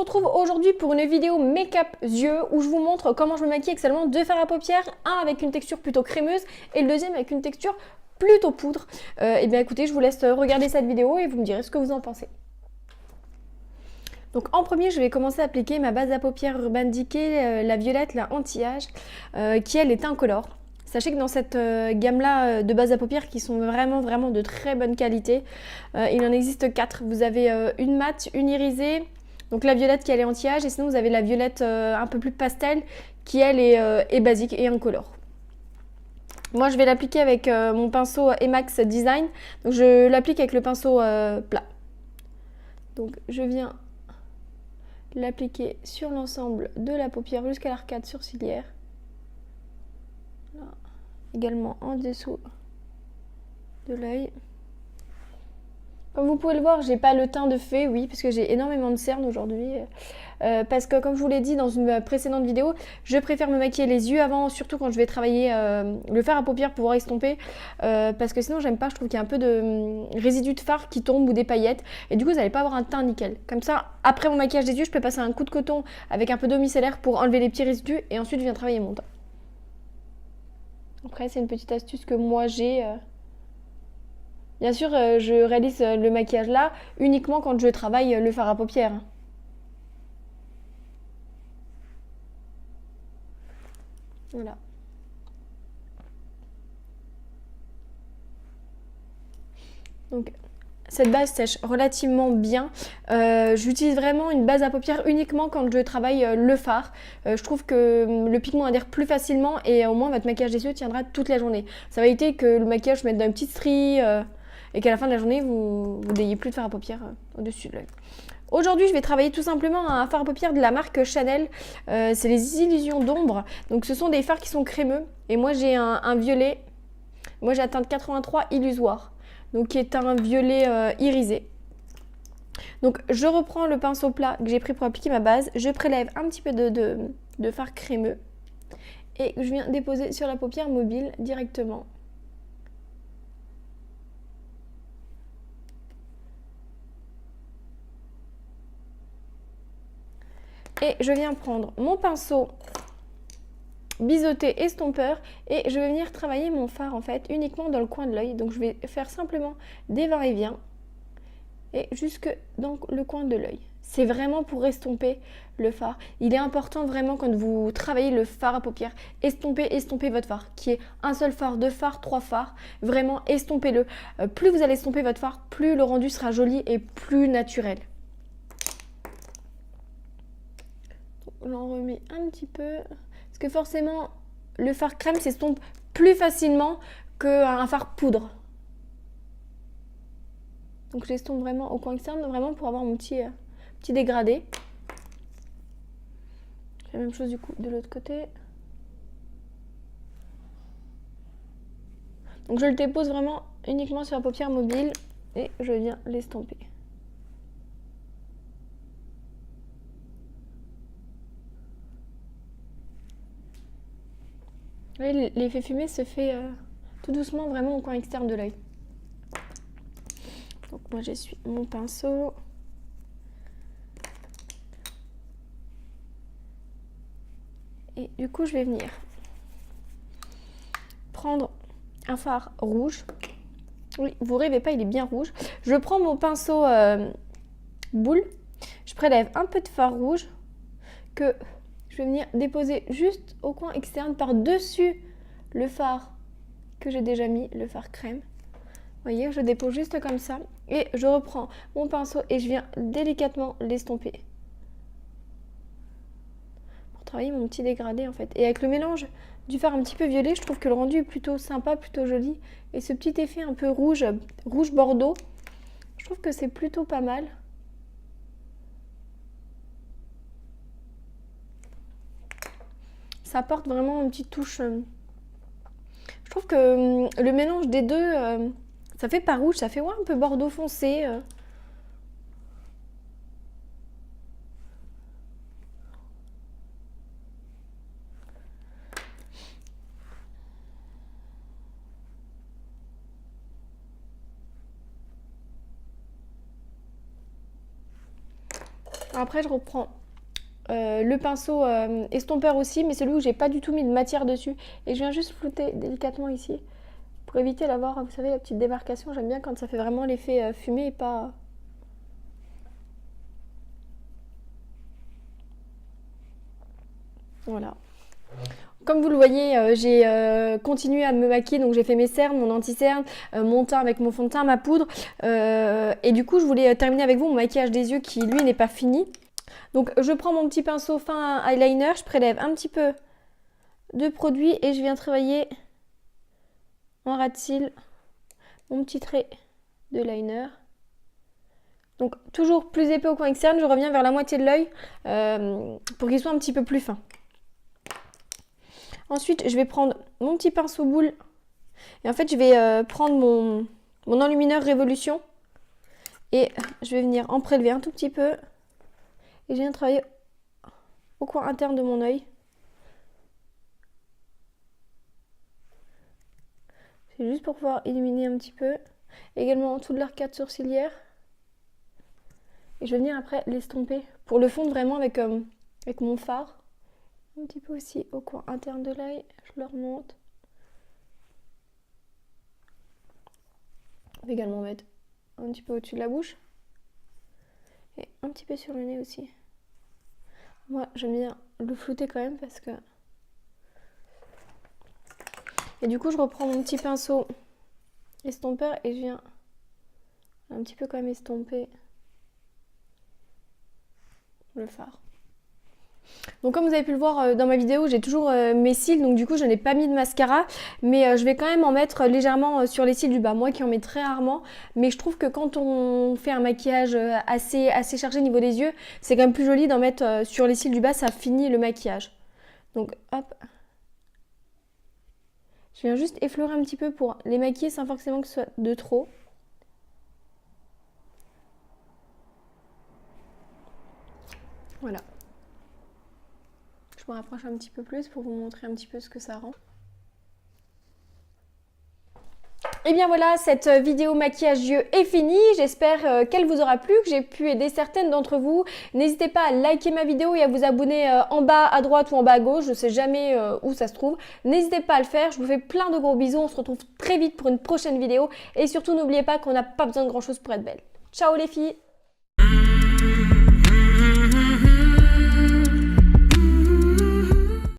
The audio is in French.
retrouve aujourd'hui pour une vidéo make-up yeux où je vous montre comment je me maquille avec seulement deux fards à paupières, un avec une texture plutôt crémeuse et le deuxième avec une texture plutôt poudre. Et bien écoutez, je vous laisse regarder cette vidéo et vous me direz ce que vous en pensez. Donc en premier, je vais commencer à appliquer ma base à paupières Urban Decay, la violette, la anti-âge, qui elle est incolore. Sachez que dans cette gamme-là de bases à paupières qui sont vraiment de très bonne qualité, il en existe 4. Vous avez une mat, une irisée, donc la violette qui elle est anti-âge, et sinon vous avez la violette un peu plus pastel qui elle est basique et incolore. Moi je vais l'appliquer avec mon pinceau Emax Design, donc je l'applique avec le pinceau plat. Donc je viens l'appliquer sur l'ensemble de la paupière jusqu'à l'arcade sourcilière. Là. Également en dessous de l'œil. Comme vous pouvez le voir, j'ai pas le teint de fée, oui, parce que j'ai énormément de cernes aujourd'hui. Parce que comme je vous l'ai dit dans une précédente vidéo, je préfère me maquiller les yeux avant, surtout quand je vais travailler le fard à paupières pour pouvoir estomper. Parce que sinon j'aime pas, je trouve qu'il y a un peu de résidus de fard qui tombent ou des paillettes. Et du coup vous n'allez pas avoir un teint nickel. Comme ça, après mon maquillage des yeux, je peux passer un coup de coton avec un peu d'eau micellaire pour enlever les petits résidus et ensuite je viens travailler mon teint. Après c'est une petite astuce que moi j'ai. Bien sûr, je réalise le maquillage là uniquement quand je travaille le fard à paupières. Voilà. Donc, cette base sèche relativement bien. J'utilise vraiment une base à paupières uniquement quand je travaille le fard. Je trouve que le pigment adhère plus facilement et au moins votre maquillage des yeux tiendra toute la journée. Ça va éviter que le maquillage se mette dans une petite strie et qu'à la fin de la journée, vous n'ayez plus de fard à paupières au-dessus de l'œil. Aujourd'hui, je vais travailler tout simplement un fard à paupières de la marque Chanel. C'est les illusions d'ombre. Donc, ce sont des fards qui sont crémeux. Et moi, j'ai un violet. Moi, j'ai la teinte 83 illusoire. Donc, qui est un violet irisé. Donc, je reprends le pinceau plat que j'ai pris pour appliquer ma base. Je prélève un petit peu de fard crémeux. Et je viens déposer sur la paupière mobile directement. Et je viens prendre mon pinceau biseauté estompeur et je vais venir travailler mon fard en fait uniquement dans le coin de l'œil. Donc je vais faire simplement des va-et-vient et jusque dans le coin de l'œil. C'est vraiment pour estomper le fard. Il est important vraiment quand vous travaillez le fard à paupières, estomper votre fard, qui est un seul fard, deux fards, trois fards. Vraiment estompez-le. Plus vous allez estomper votre fard, plus le rendu sera joli et plus naturel. J'en remets un petit peu. Parce que forcément, le fard crème s'estompe plus facilement qu'un fard poudre. Donc j'estompe vraiment au coin externe, vraiment pour avoir mon petit dégradé. La même chose du coup de l'autre côté. Donc je le dépose vraiment uniquement sur la paupière mobile et je viens l'estomper. L'effet fumé se fait tout doucement vraiment au coin externe de l'œil. Donc moi j'essuie mon pinceau. Et du coup je vais venir prendre un fard rouge. Oui, vous rêvez pas, il est bien rouge. Je prends mon pinceau boule. Je prélève un peu de fard rouge que je vais venir déposer juste au coin externe par-dessus le fard que j'ai déjà mis, le fard crème. Vous voyez, je dépose juste comme ça et je reprends mon pinceau et je viens délicatement l'estomper pour travailler mon petit dégradé en fait. Et avec le mélange du fard un petit peu violet, je trouve que le rendu est plutôt sympa, plutôt joli. Et ce petit effet un peu rouge bordeaux, je trouve que c'est plutôt pas mal. Ça apporte vraiment une petite touche. Je trouve que le mélange des deux, ça fait pas rouge, ça fait ouais, un peu bordeaux foncé. Après, je reprends le pinceau estompeur aussi, mais celui où j'ai pas du tout mis de matière dessus. Et je viens juste flouter délicatement ici pour éviter d'avoir, vous savez, la petite démarcation. J'aime bien quand ça fait vraiment l'effet fumé et pas... Voilà. Comme vous le voyez, j'ai continué à me maquiller, donc j'ai fait mes cernes, mon anti-cerne, mon teint avec mon fond de teint, ma poudre. Et du coup, je voulais terminer avec vous mon maquillage des yeux qui, lui, n'est pas fini. Donc, je prends mon petit pinceau fin eyeliner, je prélève un petit peu de produit et je viens travailler en ras de cils mon petit trait de liner. Donc, toujours plus épais au coin externe, je reviens vers la moitié de l'œil pour qu'il soit un petit peu plus fin. Ensuite, je vais prendre mon petit pinceau boule et en fait, je vais prendre mon enlumineur Révolution et je vais venir en prélever un tout petit peu et je viens travailler au coin interne de mon œil. C'est juste pour pouvoir illuminer un petit peu. Également en dessous de l'arcade sourcilière. Et je vais venir après l'estomper pour le fondre vraiment avec mon fard. Un petit peu aussi au coin interne de l'œil. Je le remonte. Je vais également mettre un petit peu au-dessus de la bouche. Et un petit peu sur le nez aussi. Moi, j'aime bien le flouter quand même parce que... Et du coup, je reprends mon petit pinceau estompeur et je viens un petit peu quand même estomper le fard. Donc comme vous avez pu le voir dans ma vidéo, j'ai toujours mes cils, donc du coup je n'ai pas mis de mascara, mais je vais quand même en mettre légèrement sur les cils du bas, moi qui en mets très rarement, mais je trouve que quand on fait un maquillage assez chargé au niveau des yeux, c'est quand même plus joli d'en mettre sur les cils du bas, ça finit le maquillage. Donc hop, je viens juste effleurer un petit peu pour les maquiller sans forcément que ce soit de trop. Voilà. Je me rapproche un petit peu plus pour vous montrer un petit peu ce que ça rend. Et bien voilà, cette vidéo maquillage yeux est finie. J'espère qu'elle vous aura plu, que j'ai pu aider certaines d'entre vous. N'hésitez pas à liker ma vidéo et à vous abonner en bas à droite ou en bas à gauche. Je ne sais jamais où ça se trouve. N'hésitez pas à le faire. Je vous fais plein de gros bisous. On se retrouve très vite pour une prochaine vidéo. Et surtout, n'oubliez pas qu'on n'a pas besoin de grand chose pour être belle. Ciao les filles!